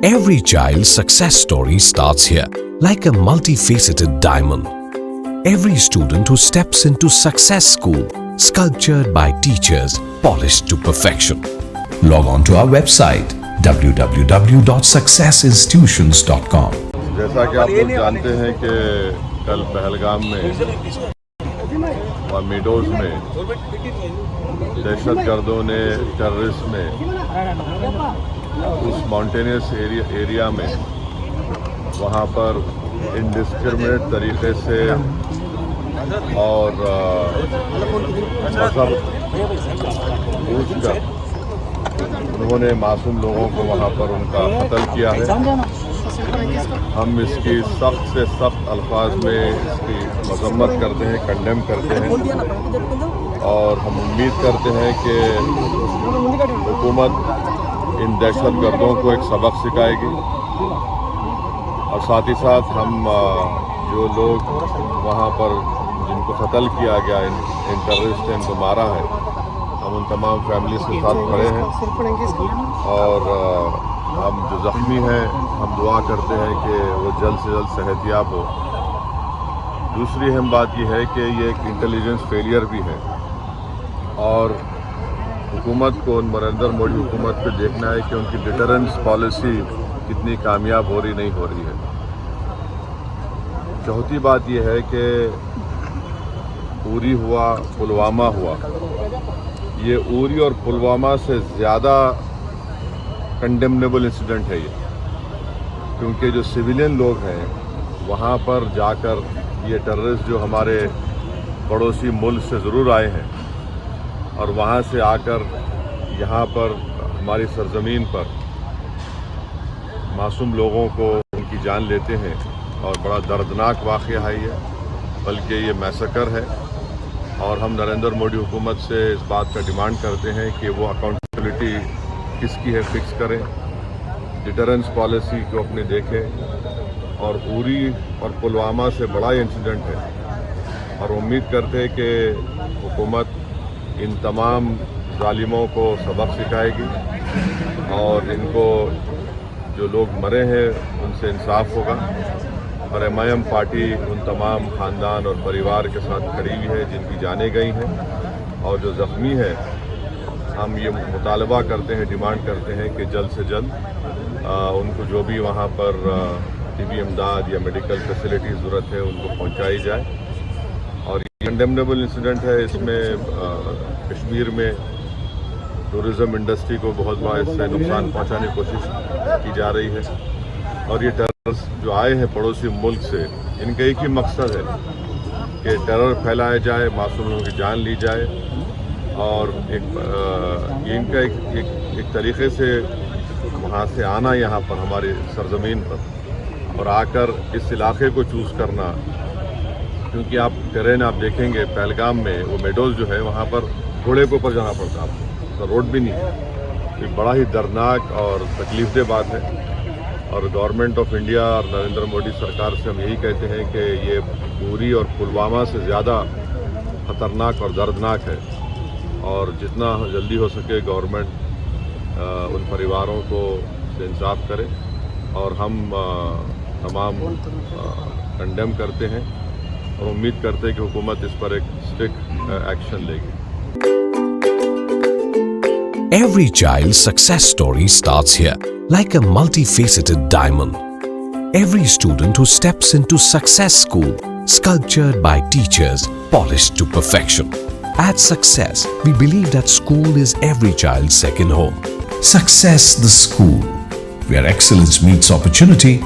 Every child's success story starts here, like a multifaceted diamond. Every student who steps into Success School, sculptured by teachers, polished to perfection. Log on to our website www.successinstitutions.com. जैसा कि आप लोग जानते हैं कि कल पहलगाम में और मीडोज में दहशतगर्दों ने, टेररिस्ट ने उस माउंटेनियस एरिया में वहाँ पर इंडिस्क्रिमिनेट तरीके से और मजहब पूछकर उन्होंने मासूम लोगों को वहाँ पर उनका कत्ल किया है। हम इसकी सख्त से सख्त अल्फाज में इसकी मजम्मत करते हैं, कंडेम करते हैं और हम उम्मीद करते हैं कि हुकूमत इन दहशतगर्दों को एक सबक सिखाएगी और साथ ही साथ हम जो लोग वहाँ पर जिनको कत्ल किया गया, इन टेररिस्ट ने इनको मारा है, हम उन तमाम फैमिलीज़ के साथ खड़े हैं और हम जो ज़ख्मी हैं हम दुआ करते हैं कि वो जल्द से जल्द सेहतयाब हो। दूसरी अहम बात यह है कि ये एक इंटेलिजेंस फेलियर भी है और हुकूमत को, नरेंद्र मोदी हुकूमत को देखना है कि उनकी डिटरेंस पॉलिसी कितनी कामयाब हो रही नहीं हो रही है। चौथी बात यह है कि उरी हुआ, पुलवामा हुआ, ये उरी और पुलवामा से ज़्यादा कंडेमनेबल इंसिडेंट है ये, क्योंकि जो सिविलियन लोग हैं वहाँ पर जाकर ये टेररिस्ट जो हमारे पड़ोसी मुल्क से ज़रूर आए हैं और वहाँ से आकर यहाँ पर हमारी सरज़मीन पर मासूम लोगों को उनकी जान लेते हैं और बड़ा दर्दनाक वाक़या है ये, बल्कि ये मैसेकर है और हम नरेंद्र मोदी हुकूमत से इस बात का डिमांड करते हैं कि वो अकाउंटेबिलिटी किसकी है फिक्स करें, डिटरेंस पॉलिसी को अपने देखें और उरी और पुलवामा से बड़ा इंसिडेंट है और उम्मीद करते हैं कि हुकूमत इन तमाम जालिमों को सबक सिखाएगी और इनको जो लोग मरे हैं उनसे इंसाफ होगा और MIM पार्टी उन तमाम ख़ानदान और परिवार के साथ खड़ी हुई है जिनकी जानें गई हैं और जो ज़ख्मी है हम ये मुतालबा करते हैं, डिमांड करते हैं कि जल्द से जल्द उनको जो भी वहाँ पर तिबी इमदाद या मेडिकल फैसिलिटी ज़रूरत है उनको पहुँचाई जाए। और ये कंडेमनेबल इंसिडेंट है, इसमें कश्मीर में टूरिज़म इंडस्ट्री को बहुत बड़ा इससे नुकसान पहुँचाने की कोशिश की जा रही है और ये टेररिस्ट जो आए हैं पड़ोसी मुल्क से, इनका एक ही मकसद है कि टेरर फैलाया जाए, मासूम लोगों की जान ली जाए और इनका एक तरीक़े से वहाँ से आना यहाँ पर हमारी सरज़मीन पर और आकर इस इलाके को चूज़ करना, क्योंकि आप टेरेन आप देखेंगे पहलगाम में वो मेडोज जो है वहाँ पर घोड़े के ऊपर जाना पड़ता है आपको, तो रोड भी नहीं है। एक बड़ा ही दर्दनाक और तकलीफ़देह बात है और गवर्नमेंट ऑफ इंडिया और नरेंद्र मोदी सरकार से हम यही कहते हैं कि ये उरी और पुलवामा से ज़्यादा ख़तरनाक और दर्दनाक है और जितना जल्दी हो सके गवर्नमेंट उन परिवारों को से इंसाफ करे और हम तमाम कंडेम करते हैं और उम्मीद करते हैं कि हुकूमत इस पर एक स्ट्रिक्ट एक्शन लेगी। Every child's success story starts here, like a multifaceted diamond. Every student who steps into Success School, sculptured by teachers, polished to perfection. At Success, we believe that school is every child's second home. Success the School, where excellence meets opportunity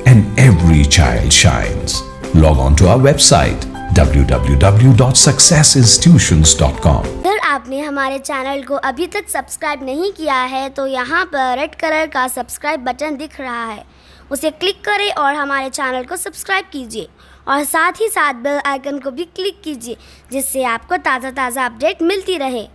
and every child shines. Log on to our website www.successinstitutions.com. अगर आपने हमारे channel को अभी तक subscribe नहीं किया है तो यहाँ पर रेड कलर का सब्सक्राइब बटन दिख रहा है, उसे क्लिक करें और हमारे चैनल को सब्सक्राइब कीजिए और साथ ही साथ बेल आइकन को भी क्लिक कीजिए जिससे आपको ताज़ा अपडेट मिलती रहे।